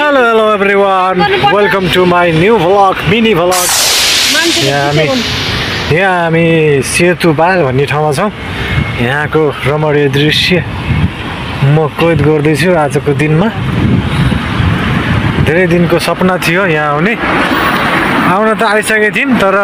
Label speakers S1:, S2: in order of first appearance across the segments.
S1: Hello everyone, welcome to my new vlog, mini vlog. यहाँ हामी सेतुपाल भन्ने ठाउँमा छौँ। यहाँको रमणीय दृश्य म कैद गर्दैछु आजको दिनमा। धेरै दिनको सपना थियो यहाँ आउने। आउन त आइसकेको थियौँ तर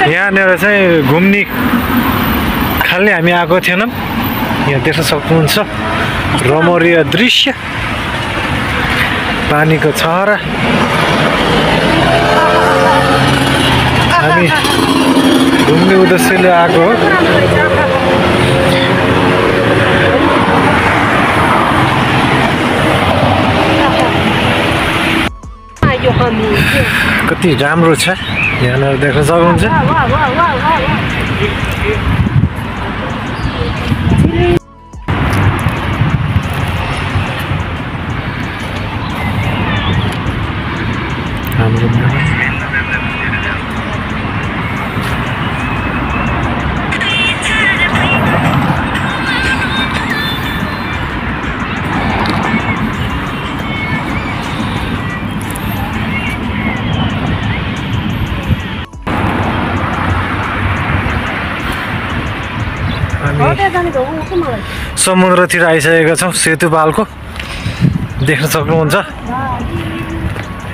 S1: यहाँनिर चाहिँ घुम्ने खालले हामी आएको थिएनौँ। यहाँ देख्न सक्नुहुन्छ रमणीय दृश्य, पानीको छहरा। हामी घुम्ने उद्देश्यले आएको हो। कति राम्रो छ यहाँनिर देख्न सक्नुहुन्छ। हाम्रो समुद्रतिर आइसकेका छौँ। सेतुपालको देख्न सक्नुहुन्छ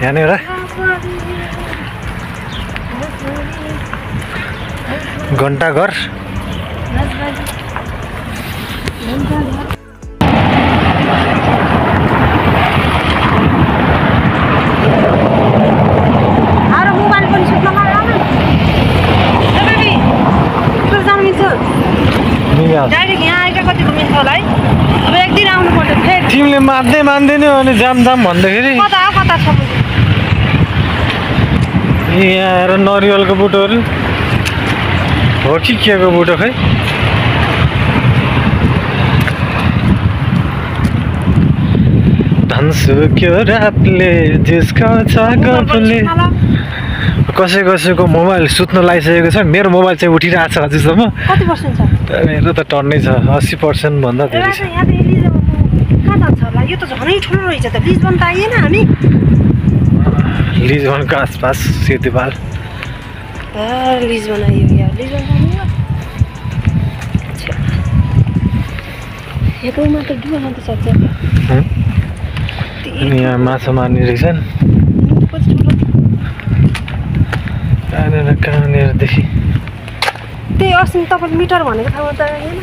S1: यहाँनिर घण्टाघर। तिमीले मान्दैनौ अनि जाम भन्दाखेरि यहाँ आएर नरिवलको बुटोहरू हो कि के को बुटो खै। धनसुक्यो रातले जिस्का छ गफले। कसैको मोबाइल सुत्न लागिसकेको छ। मेरो मोबाइल चाहिँ उठिरहेको छ अझैसम्म।
S2: कति पर्सेन्ट छ?
S1: मेरो त टन्नै छ, 80% भन्दा धेरै छ।
S2: यो त झनै ठुलो रहेछ त। लिजबन त आइएन हामी?
S1: लिजबनको आसपास सेतुपाल।
S2: लिजबन आइयो यार। लिजबन यहाँमा त डुबाउन त सक्छ।
S1: अनि यहाँ माछा मार्ने रहेछन्। कहाँनिरदेखि
S2: त्यही अस्ति तपाईँले मिटर भनेको ठाउँमा त आएन?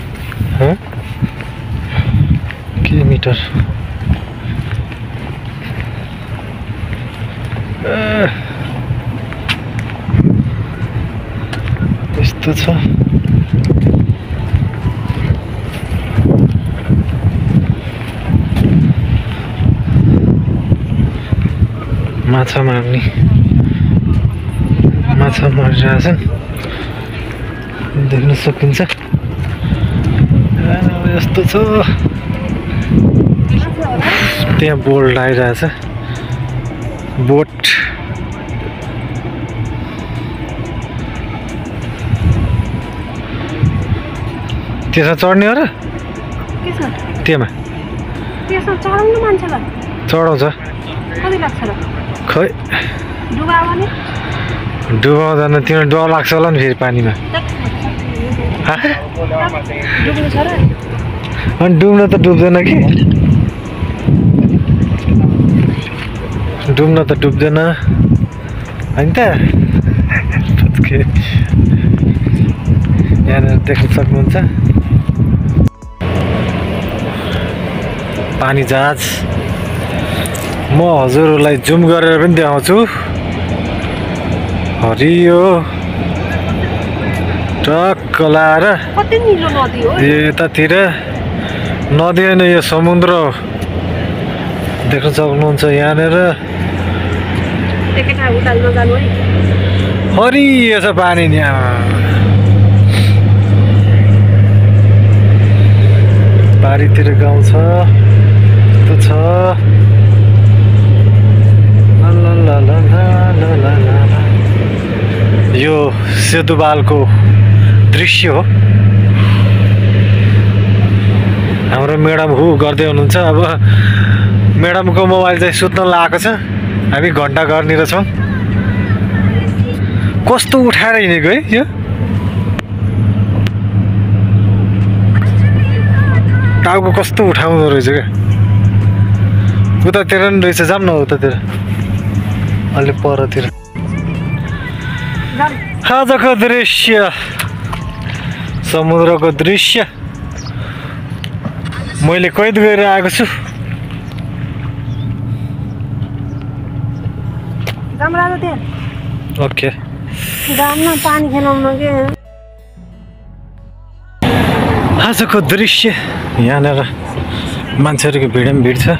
S1: के मिटर? यस्तो छ। माछा मारिरहेछन् देख्न सकिन्छ। यस्तो छ। त्यहाँ बोट आइरहेछ। बोट त्यसमा चढ्ने हो र? त्यसमा
S2: चढाउनु मान्छेलाई
S1: चढाउँछ।
S2: कति लाग्छ र?
S1: खै डुबाउँदैन। तिम्रो डर लाग्छ होला नि फेरि पानीमा। अनि डुब्न त डुब्दैन कि। डुब्न त डुब्दैन होइन त। यहाँनिर देख्न सक्नुहुन्छ पानी जहाज। म हजुरहरूलाई जुम गरेर पनि देखाउँछु। हरियो टक्क लाएर यतातिर नदी होइन यो समुद्र देख्न सक्नुहुन्छ। यहाँनिर हरियो छ पानी। यहाँ बारीतिर गाउँ छ। यस्तो छ। यो सेतुपालको दृश्य हो। हाम्रो म्याडम हु गर्दै हुनुहुन्छ। अब म्याडमको मोबाइल चाहिँ सुत्न लागेको छ, हामी घन्टा गर्ने रहेछौँ। कस्तो उठाएर हिँडेको है यो, टाउको कस्तो उठाउँदो रहेछ क्या। उतातिर नि रहेछ, जाऊँ न उतातिर अलि परतिर। आजको दृश्य, समुद्रको दृश्य मैले कैद गरेर आएको छु। ओके,
S2: पानी खेलाउन के
S1: आजको दृश्य यहाँनिर मान्छेहरूको भिड पनि भिड छ।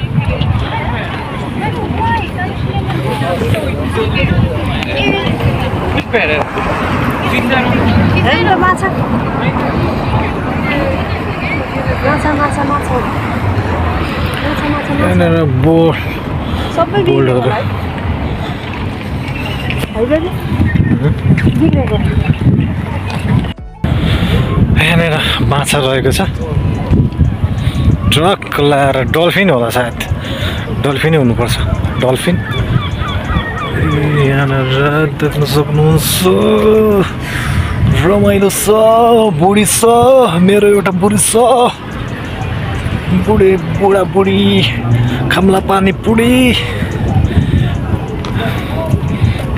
S1: यहाँनिर बोर्डहरू यहाँनिर माछा रहेको छ। ट्रक ल्याएर डल्फिन होला सायद, डल्फिनै हुनुपर्छ, डल्फिन। यहाँनिर देख्न सक्नुहुन्छ रमाइलो छ, बुढी छ, मेरो एउटा बुढी छ, बुढाबुढी खाम्ला पानी पुडी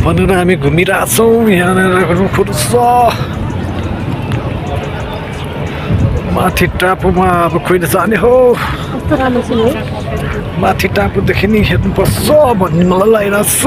S1: भनेर हामी घुमिरहेछौँ। यहाँनिर रुखहरू छ, माथि टापुमा अब कहिले जाने हो। माथि टापुदेखि नि हेर्नुपर्छ भन्ने मलाई लागिरहेको छ।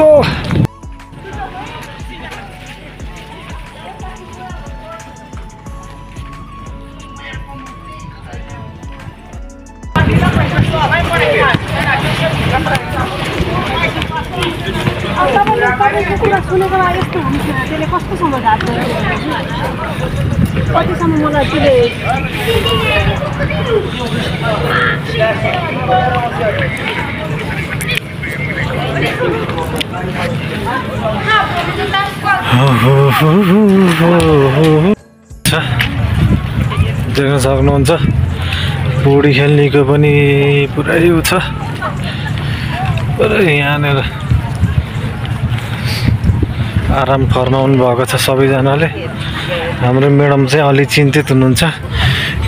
S2: सुनेको लागि यस्तो हुन्छ, त्यसले कस्तोसम्म घाट कतिसम्म मलाई त्यसले
S1: देख्न सक्नुहुन्छ पौडी खेल्नेको पनि पुरै उ छ। पुरै यहाँनिर आराम फर्माउनु भएको छ सबैजनाले। हाम्रो म्याडम चाहिँ अलि चिन्तित हुनुहुन्छ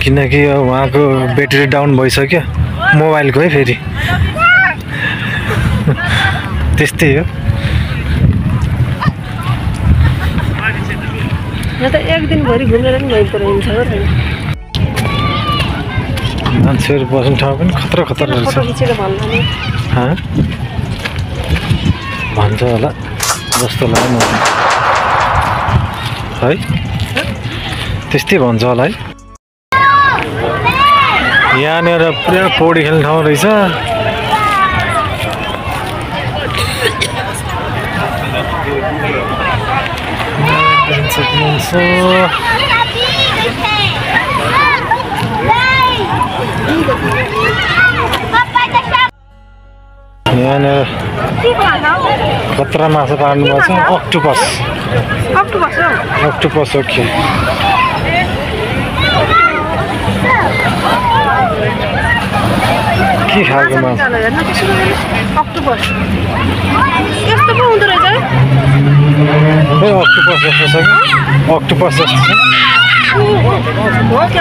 S1: किनकि उहाँको ब्याट्री डाउन भइसक्यो मोबाइलको है। फेरि त्यस्तै हो,
S2: त एक दिनभरि घुमेर नि भइन्छ।
S1: मान्छेहरू बस्ने ठाउँ पनि खतरा खतरा रहेछ। भन्छ होला जस्तो लाग्यो है, त्यस्तै भन्छ होला है। यहाँनिर पुरा पौडी खेल्ने ठाउँ रहेछ। यहाँनिर खतरा माछा पार्नु भएको छ, अक्टोपस। Octopus okay. के खालको माछा?
S2: अक्टोपस यस्तो पो हुँदो रहेछ है।
S1: अक्टोपस जस्तो छ कि, अक्टोपस जस्तो छ,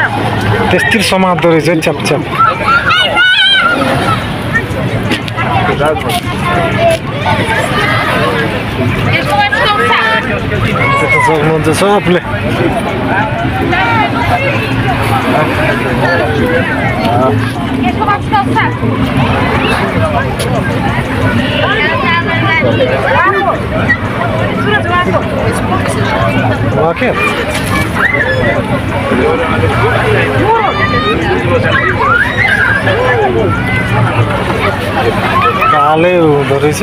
S1: त्यस्तै समात्दो रहेछ नि च्यापच्याप। सक्नुहुन्छ सबले। कालै हुँदो रहेछ।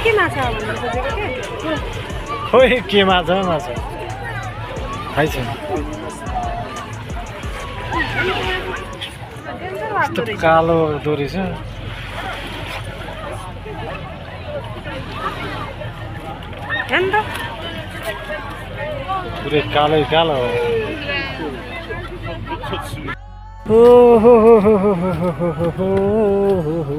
S2: के माछा भन्नु खोजेको के
S1: खोइ के माछा माछा खाइ छैन कस्तो कालो डोरी छ
S2: हेन त
S1: पुरै कालै कालो हो हो हो हो हो हो हो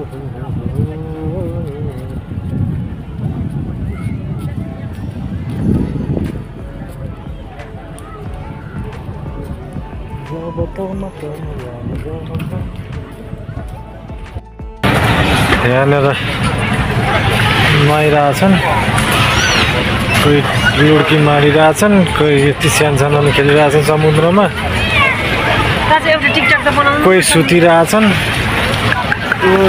S1: यहाँनिर नुहाइरहेछन् कोही लुड्की मारिरहेछन् कोही यति सानसानोले खेलिरहेछन् समुद्रमा कोही सुतिरहेछन्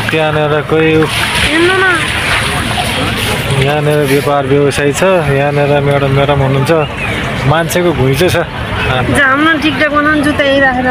S1: त्यहाँनिर कोही यहाँनिर व्यापार व्यवसाय छ यहाँनिर म्याडम हुनुहुन्छ मान्छेको घुइँचो छ
S2: जाम्न टिकटक बनाउनु जुत्ता यहीँ राखेर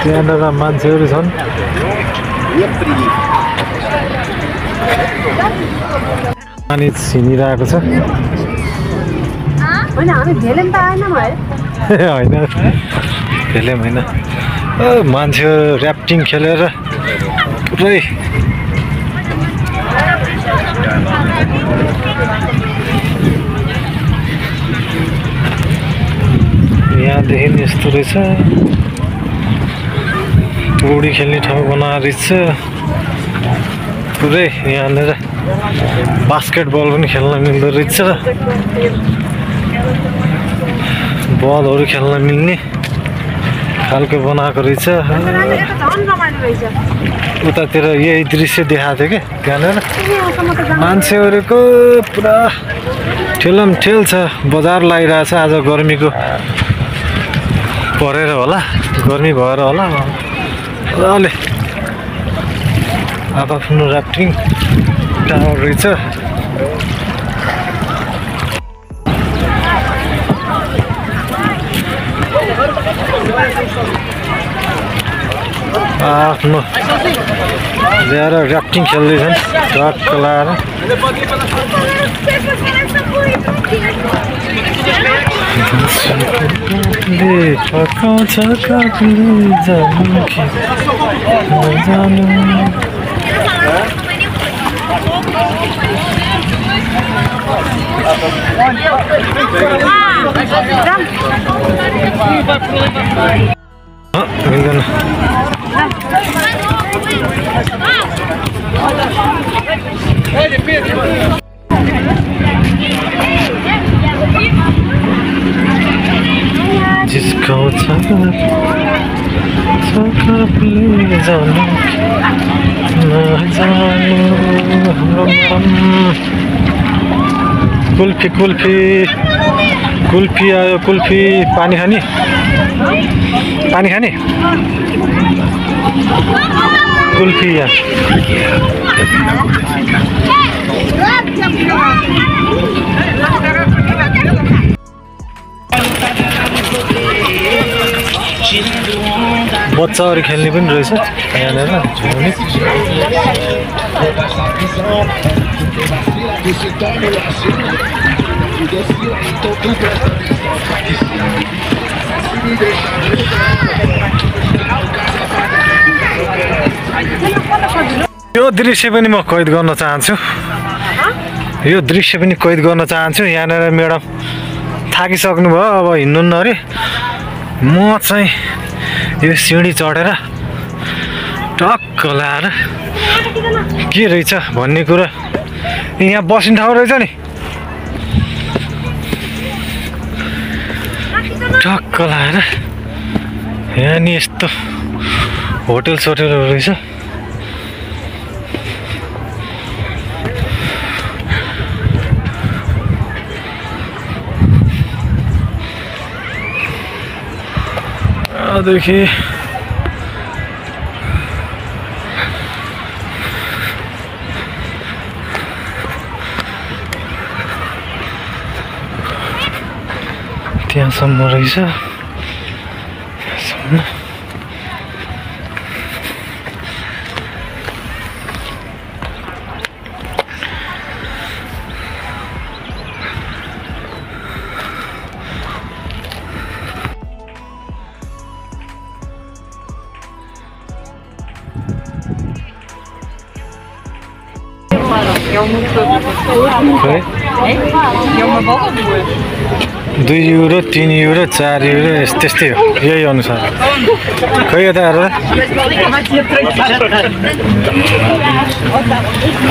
S1: त्यहाँनिर मान्छेहरू छन् पानी छिनिरहेको छ
S2: होइन हामी भेलेन त आएनौँ है
S1: होइन भेलेम होइन मान्छेहरू ऱ्याफ्टिङ खेलेर पुरै यहाँदेखि यस्तो रहेछ पौडी खेल्ने ठाउँ बनाएर रहेछ पुरै यहाँनिर बास्केटबल पनि खेल्न मिल्दो रहेछ बलहरू खेल्न मिल्ने खालको बनाएको रहेछ उतातिर यही दृश्य देखाएको थियो क्या त्यहाँनिर मान्छेहरूको पुरा ठेलमठेल छ बजार लागिरहेछ आज गर्मीको परेर होला गर्मी भएर होला मजाले आफ्नो ऱ्याफ्टिङ टावर रहेछ आफ्नो ल्याएर ऱ्याफ्टिङ खेल्दैछन् ट्रक लाएर मिल्दैन जिस्काउँछ कुल्फी कुल्फी कुल्फी आयो कुल्फी पानी खाने कुल्फी यहाँ बच्चाहरू खेल्ने पनि रहेछ यहाँनिर झुल्ने यो दृश्य पनि म कैद गर्न चाहन्छु यो दृश्य पनि कैद गर्न चाहन्छु यहाँनिर म्याडम थाकिसक्नु भयो अब हिँड्नुहुन्न अरे म चाहिँ यो सिँढी चढेर टक्क लाएर के रहेछ भन्ने कुरा यहाँ बस्ने ठाउँ रहेछ नि टक्क लाएर यहाँ नि यस्तो होटल सोटेलहरू रहेछ देखि त्यहाँसम्म रहेछ €2, €3, €4 त्यस्तै हो यही अनुसार खै यता हेर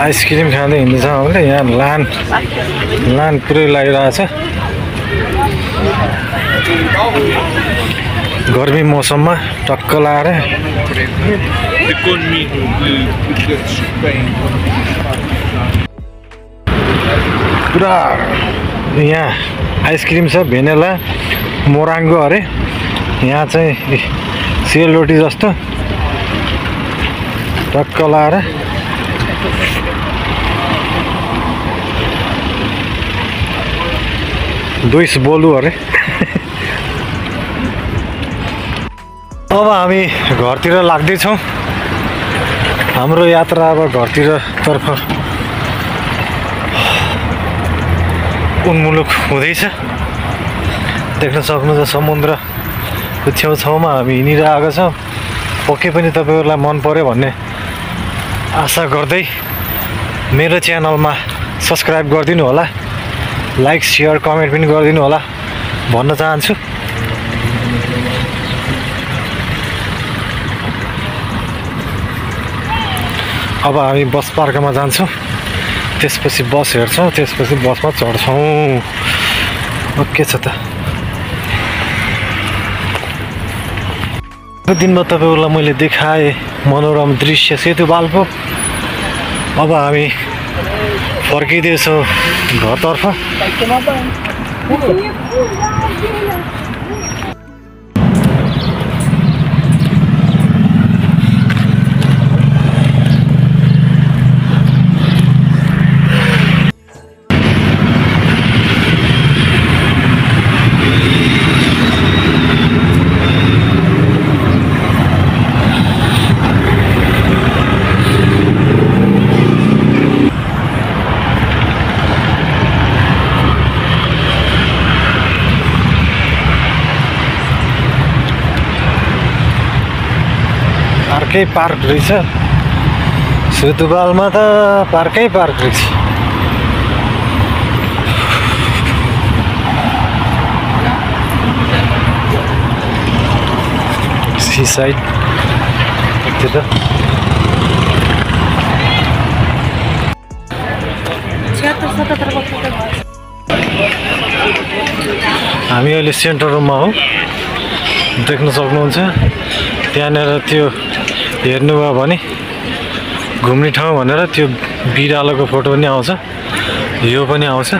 S1: आइसक्रिम खाँदै हिँड्दैछ हामीले यहाँ लान पुरै लागिरहेछ गर्मी मौसममा टक्क लाएर पुरा यहाँ आइसक्रिम छ भेनेला मोराङ्गो अरे यहाँ चाहिँ सेलरोटी जस्तो टक्क लाएर दुइस बोलु अरे अब हामी घरतिर लाग्दैछौँ हाम्रो यात्रा अब घरतिर तर्फ उन्मुलुक हुँदैछ देख्न सक्नुहुन्छ समुद्रको छेउछाउमा हामी हिँडिरहेका छौँ पक्कै पनि तपाईँहरूलाई मन पर्यो भन्ने आशा गर्दै मेरो च्यानलमा सब्सक्राइब गरिदिनु होला लाइक सेयर कमेन्ट पनि गरिदिनु होला भन्न चाहन्छु अब हामी बस पार्कमा जान्छौँ त्यसपछि बस हेर्छौँ त्यसपछि बसमा चढ्छौँ ओके छ त दिनमा तपाईँहरूलाई मैले देखाएँ मनोरम दृश्य सेतुबालको अब हामी फर्किँदैछौँ घरतर्फ पार्कै पार्क रहेछ सेतुबालमा त पार्कै पार्क रहेछ सी साइड त्यो त हामी अहिले सेन्टर रुममा हौ देख्न सक्नुहुन्छ त्यहाँनिर त्यो हेर्नुभयो भने घुम्ने ठाउँ भनेर त्यो बिरालोको फोटो पनि आउँछ यो पनि आउँछ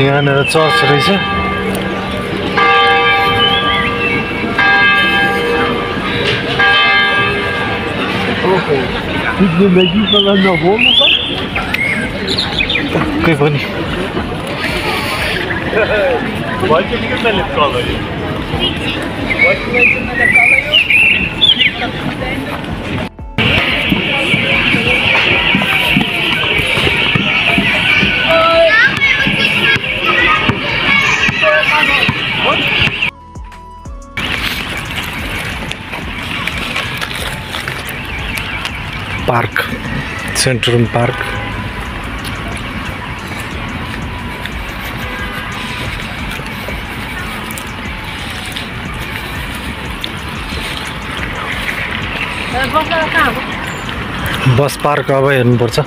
S1: यहाँनिर चर्च रहेछ पक्कै पनि park central park bus park अब हेर्नुपर्छ